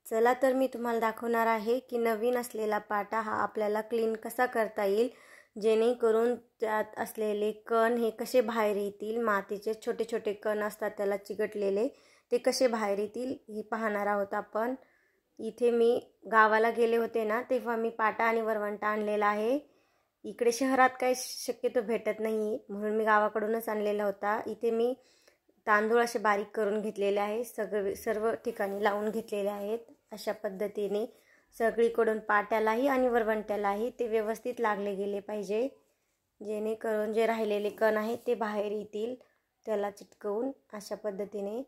चला तर मी तुम्हाला दाखवणार आहे की नवीन असलेला पाटा हा आपल्याला क्लीन कसा करता येईल, जेणेकरून त्यात असलेले कण हे कसे बाहेर येतील, मातीचे छोटे छोटे कण असतात त्याला चिकटलेले ते कसे बाहेर येतील हे पाहणार आहोत आपण। इथे मी गावाला गेले होते ना, तेव्हा मी पाटा आणि वरवंटा आणलेला आहे। इकडे शहरात काही शक्यतो भेटत नाही म्हणून मी गावाकडूनच आणलेला होता। इथे मी तांदूळ असे बारीक करून घेतलेले आहे, सर्व ठिकाणी लावून घेतलेले आहेत। अशा पद्धतीने सगळीकडून पाट्यालाही आणि वरवंट्यालाही ते व्यवस्थित लागले गेले पाहिजे, जेणेकरून जे राहिलेले कण आहेत ते बाहेर येतील त्याला चिटकवून। अशा पद्धतीने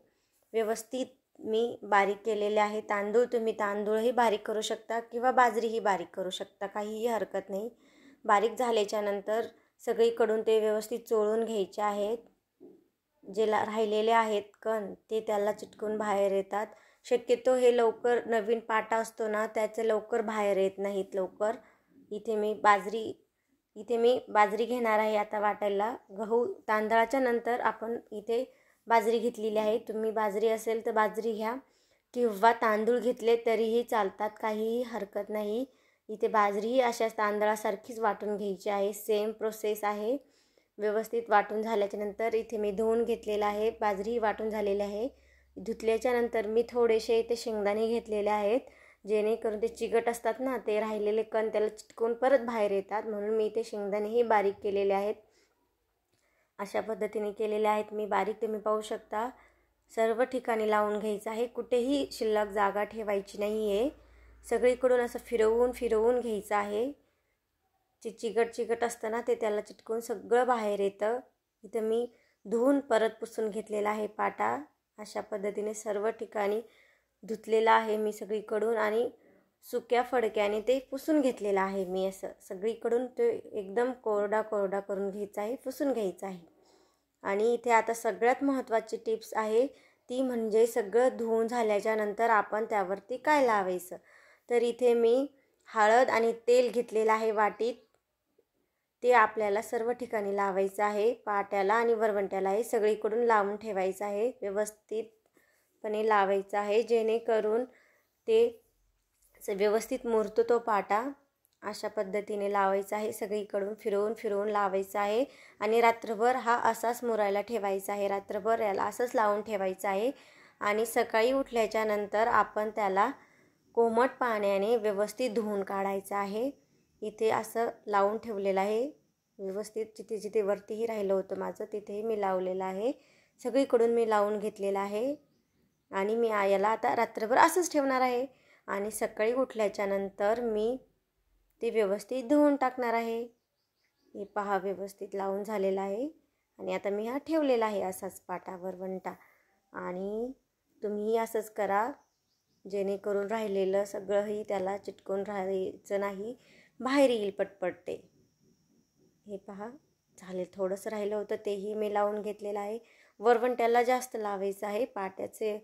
व्यवस्थित मी बारीक केलेले आहे तांदूळ। तुम्ही तांदूळही बारीक करू शकता किंवा बाजरीही बारीक करू शकता, काहीही हरकत नाही। बारीक झाल्याच्या नंतर सगळीकडून ते व्यवस्थित चोळून घ्यायचे आहेत। जे राहिलेले आहेत कण ते त्याला चिटकून बाहेर येतात। शक्यतो हे लवकर नवीन पाटा असतो ना, त्याचे लवकर बाहेर येत नाहीत लवकर। इथे मी बाजरी घेणार आहे आता वाटायला। गहू तांदळाच्या नंतर आपण इथे बाजरी घेतलेली आहे। तुम्ही बाजरी असेल तर बाजरी घ्या किंवा तांदूळ घेतले तरीही चालतात, काहीही हरकत नाही। इथे बाजरी अशाच तांदळासारखीच वाटून घ्यायची आहे, सेम प्रोसेस आहे। व्यवस्थित वाटून झाल्याच्या नंतर इथे मी धुवून घेतलेला आहे, बाजरी वाटून झालेली आहे। धुतल्याच्या नंतर मी थोडेसे इथे शेंगदाणे घेतलेले आहेत, जेणेकरून ते चिकट असतात ना, ते राहिलेले कण त्याला चिटकून परत बाहेर येतात, म्हणून मी इथे शेंगदाणेही बारीक केलेले आहेत। अशा पद्धतीने केलेले आहेत मी बारीक, तुम्ही पाहू शकता। सर्व ठिकाणी लावून घ्यायचं आहे, कुठेही शिल्लक जागा ठेवायची नाही आहे। सगळीकडून असं फिरवून घ्यायचं आहे। चिकट असतं ना, ते त्याला चिटकून सगळं बाहेर येतं। इथं मी धुवून परत पुसून घेतलेला आहे पाटा। अशा पद्धतीने सर्व ठिकाणी धुतलेला आहे मी सगळीकडून आणि सुक्या फडक्याने ते पुसून घेतलेलं आहे मी। असं सगळीकडून ते एकदम कोरडा करून घ्यायचा आहे, पुसून घ्यायचा आहे। आणि इथे आता सगळ्यात महत्त्वाची टिप्स आहे ती म्हणजे सगळं धुवून झाल्याच्या नंतर आपण त्यावरती काय लावायचं। तर इथे मी हळद आणि तेल घेतलेलं आहे वाटीत, ते आपल्याला सर्व ठिकाणी लावायचं आहे। पाट्याला आणि वरवंट्याला हे सगळीकडून लावून ठेवायचं आहे, व्यवस्थितपणे लावायचं आहे, जेणेकरून ते व्यवस्थित मुरतो तो पाटा। अशा पद्धतीने लावायचा आहे, सगळीकडून फिरवून लावायचा आहे आणि रात्रभर हा असाच मुरायला ठेवायचा आहे। रात्रभर याला असंच लावून ठेवायचं आहे आणि सकाळी उठल्याच्या नंतर आपण त्याला कोमट पाण्याने व्यवस्थित धुवून काढायचं आहे। इथे असं लावून ठेवलेलं आहे व्यवस्थित, जिथे वरतीही राहिलं होतं माझं तिथेही मी लावलेलं आहे। सगळीकडून मी लावून घेतलेलं आहे आणि मी याला आता रात्रभर असंच ठेवणार आहे आणि सकाळी उठल्याच्या नंतर मी ते व्यवस्थित धुवून टाकणार आहे। हे पहा व्यवस्थित लावून झालेलं आहे आणि आता मी हा ठेवलेला आहे असाच पाटा वरवंटा। आणि तुम्हीही असंच करा, जेणेकरून राहिलेलं सगळंही त्याला चिटकून राहायचं नाही, बाहेर येईल पटपट ते। हे पहा झाले, थोडंसं राहिलं होतं तेही मी लावून घेतलेलं आहे। वरवंट्याला जास्त लावायचं आहे, पाट्याचे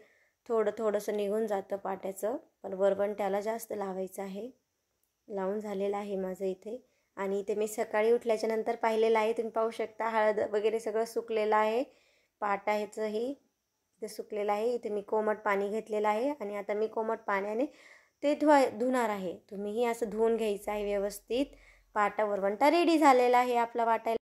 थोडंसं निघून जातं पाट्याचं, पण वरवंट्याला जास्त लावायचं आहे। लावून झालेलं आहे माझं इथे। आणि इथे मी सकाळी उठल्याच्या नंतर पाहिलेलं आहे, तुम्ही पाहू शकता हळद वगैरे सगळं सुकलेलं आहे, पाटा ह्याचंही इथे सुकलेलं आहे। इथे मी कोमट पाणी घेतलेलं आहे आणि आता मी कोमट पाण्याने ते धुणार आहे। तुम्हीही असं धुवून घ्यायचं आहे व्यवस्थित। पाटा वरवंटा रेडी झालेला आहे आपला वाटायला।